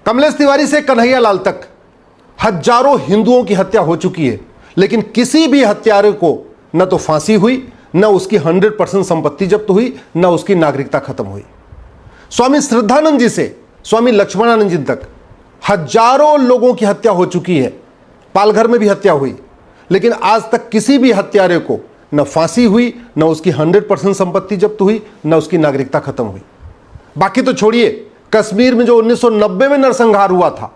कमलेश तिवारी से कन्हैया लाल तक हजारों हिंदुओं की हत्या हो चुकी है, लेकिन किसी भी हत्यारे को न तो फांसी हुई, न उसकी 100% संपत्ति जब्त हुई, न उसकी नागरिकता खत्म हुई। स्वामी श्रद्धानंद जी से स्वामी लक्ष्मणानंद जी तक हजारों लोगों की हत्या हो चुकी है, पालघर में भी हत्या हुई, लेकिन आज तक किसी भी हत्यारे को न फांसी हुई, न उसकी 100% संपत्ति जब्त हुई, न उसकी नागरिकता खत्म हुई। बाकी तो छोड़िए, कश्मीर में जो 1990 में नरसंहार हुआ था,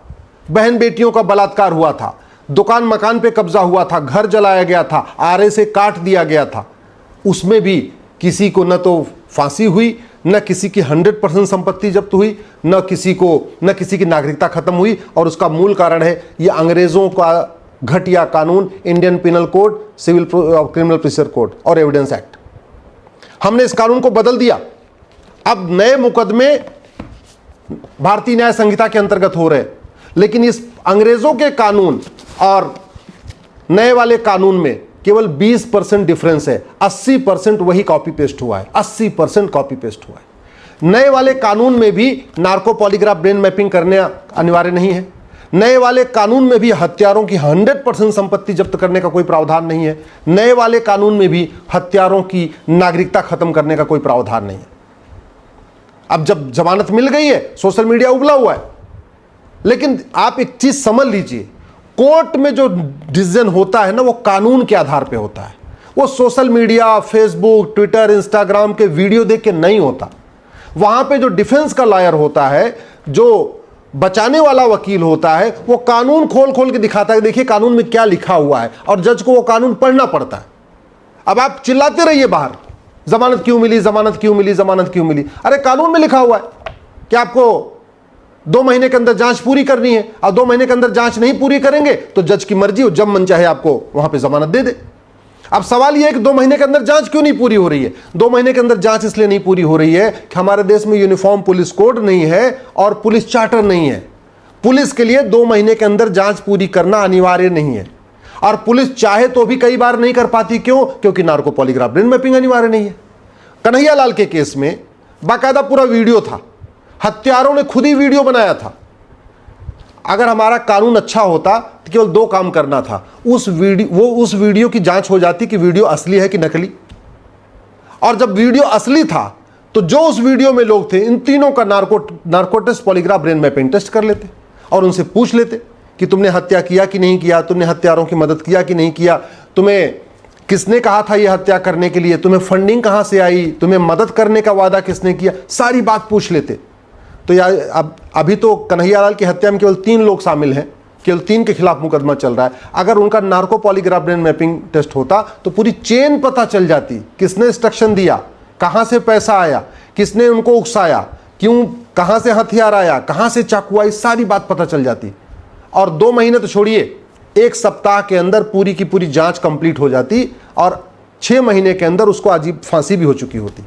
बहन बेटियों का बलात्कार हुआ था, दुकान मकान पे कब्जा हुआ था, घर जलाया गया था, आरे से काट दिया गया था, उसमें भी किसी को न तो फांसी हुई, न किसी की 100% संपत्ति जब्त हुई, न किसी की नागरिकता खत्म हुई। और उसका मूल कारण है ये अंग्रेजों का घटिया कानून, Indian penal code, civil criminal procedure code और एविडेंस एक्ट। हमने इस कानून को बदल दिया। अब नए मुकदमे भारतीय न्याय संहिता के अंतर्गत हो रहे, लेकिन इस अंग्रेजों के कानून और नए वाले कानून में केवल 20% डिफरेंस है। 80% वही कॉपी पेस्ट हुआ है, 80% कॉपी पेस्ट हुआ है। नए वाले कानून में भी नार्को पॉलीग्राफ ब्रेन मैपिंग करने अनिवार्य नहीं है। नए वाले कानून में भी हत्यारों की 100% संपत्ति जब्त करने का कोई प्रावधान नहीं है। नए वाले कानून में भी हत्यारों की नागरिकता खत्म करने का कोई प्रावधान नहीं है। अब जब जमानत मिल गई है, सोशल मीडिया उबला हुआ है, लेकिन आप एक चीज समझ लीजिए, कोर्ट में जो डिसीजन होता है ना, वो कानून के आधार पे होता है। वो social media, Facebook, Twitter, Instagram के वीडियो देख के नहीं होता। वहां पे जो डिफेंस का लॉयर होता है, जो बचाने वाला वकील होता है, वो कानून खोल खोल के दिखाता है, देखिए कानून में क्या लिखा हुआ है, और जज को वो कानून पढ़ना पड़ता है। अब आप चिल्लाते रहिए बाहर, जमानत क्यों मिली, जमानत क्यों मिली, जमानत क्यों मिली। अरे कानून में लिखा हुआ है कि आपको 2 महीने के अंदर जांच पूरी करनी है, और 2 महीने के अंदर जांच नहीं पूरी करेंगे तो जज की मर्जी हो, जब मन चाहे आपको वहां पे जमानत दे दे। अब सवाल यह है कि 2 महीने के अंदर जांच क्यों नहीं पूरी हो रही है। 2 महीने के अंदर जांच इसलिए नहीं पूरी हो रही है कि हमारे देश में यूनिफॉर्म पुलिस कोड नहीं है और पुलिस चार्टर नहीं है। पुलिस के लिए 2 महीने के अंदर जांच पूरी करना अनिवार्य नहीं है, और पुलिस चाहे तो भी कई बार नहीं कर पाती। क्यों? क्योंकि नार्को पॉलीग्राफ ब्रेन मैपिंग अनिवार्य नहीं है। कन्हैया लाल के केस में बाकायदा पूरा वीडियो था, हत्यारों ने खुद ही वीडियो बनाया था। अगर हमारा कानून अच्छा होता तो केवल 2 काम करना था, उस वीडियो की जांच हो जाती कि वीडियो असली है कि नकली। और जब वीडियो असली था तो जो उस वीडियो में लोग थे, इन तीनों का narco test, polygraph brain mapping test कर लेते और उनसे पूछ लेते कि तुमने हत्या किया कि नहीं किया, तुमने हत्यारों की मदद किया कि नहीं किया, तुम्हें किसने कहा था यह हत्या करने के लिए, तुम्हें फंडिंग कहां से आई, तुम्हें मदद करने का वादा किसने किया, सारी बात पूछ लेते। तो यार अभी तो कन्हैया लाल की हत्या में केवल 3 लोग शामिल हैं, केवल 3 के खिलाफ मुकदमा चल रहा है। अगर उनका narco polygraph brain mapping test होता तो पूरी चेन पता चल जाती, किसने इंस्ट्रक्शन दिया, कहां से पैसा आया, किसने उनको उकसाया, क्यों, कहां से हथियार आया, कहां से चाकू आई, सारी बात पता चल जाती। और 2 महीने तो छोड़िए, 1 सप्ताह के अंदर पूरी की पूरी जांच कंप्लीट हो जाती, और 6 महीने के अंदर उसको अजीब फांसी भी हो चुकी होती।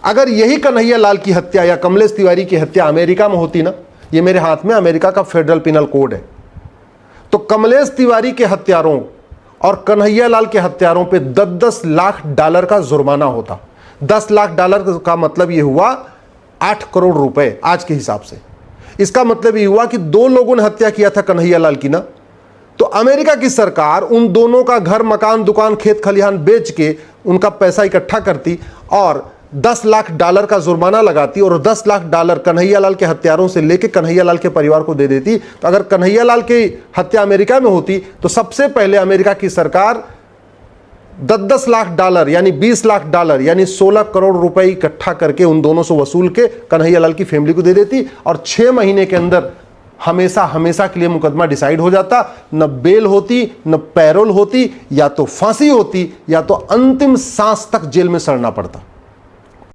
अगर यही कन्हैया लाल की हत्या या कमलेश तिवारी की हत्या अमेरिका में होती ना, ये मेरे हाथ में अमेरिका का फेडरल पिनल कोड है, तो कमलेश तिवारी के हत्यारों और कन्हैया लाल के हत्यारों पे 10-10 लाख डॉलर का जुर्माना होता। 10 लाख डॉलर का मतलब ये हुआ 8 करोड़ रुपए आज के हिसाब से। इसका मतलब ये हुआ कि 2 लोगों ने हत्या किया था कन्हैया लाल की ना, तो अमेरिका की सरकार उन दोनों का घर, मकान, दुकान, खेत खलिहान बेच के उनका पैसा इकट्ठा करती और 10 लाख डॉलर का जुर्माना लगाती, और 10 लाख डॉलर कन्हैया लाल के हत्यारों से लेके कन्हैया लाल के परिवार को दे देती। तो अगर कन्हैया लाल की हत्या अमेरिका में होती तो सबसे पहले अमेरिका की सरकार 10-10 लाख डॉलर यानी 20 लाख डॉलर यानी 16 करोड़ रुपए इकट्ठा करके उन दोनों से वसूल के कन्हैया लाल की फैमिली को दे देती, और 6 महीने के अंदर हमेशा हमेशा के लिए मुकदमा डिसाइड हो जाता। न बेल होती, न पैरोल होती, या तो फांसी होती, या तो अंतिम सांस तक जेल में सड़ना पड़ता।